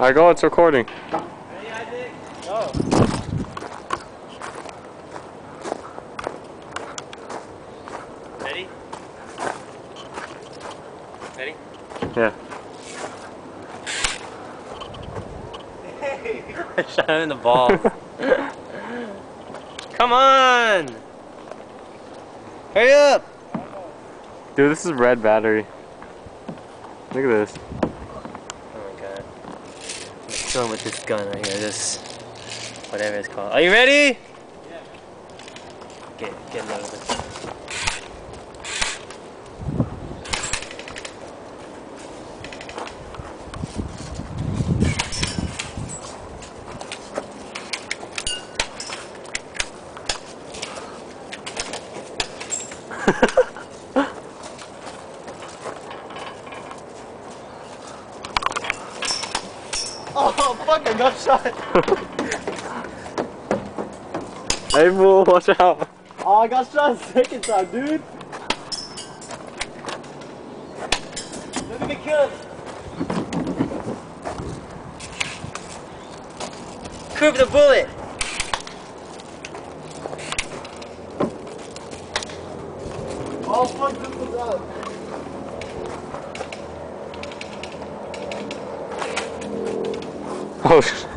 Alright, go, it's recording. Ready, Isaac? Go. Ready? Ready? Yeah. Hey! I shot him in the balls. Come on! Hurry up! Dude, this is red battery. Look at this. Oh my god. I'm killing with this gun right here. This, whatever it's called. Are you ready? Yeah. Get loaded. Oh fuck, I got shot! Hey fool, watch out. Oh, I got shot second time, dude! Look at me kill him! Curve the bullet! Oh fuck, this was up! Oh shit.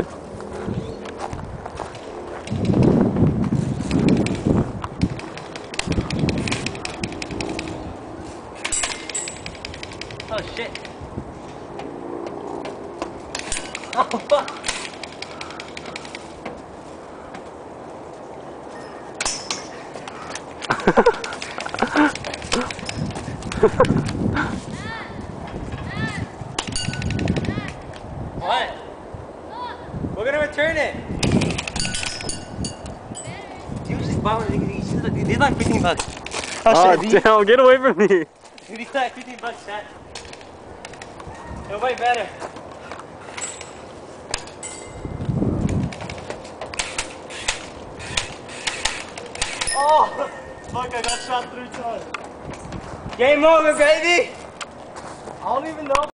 Oh shit! Oh fuck! What? We're gonna return it! You just bought one, these like 15 bucks. Oh damn, get away from me. These like 15 bucks, chat. It'll way better. Oh! Fuck, I got shot 3 times! Game over, baby! I don't even know.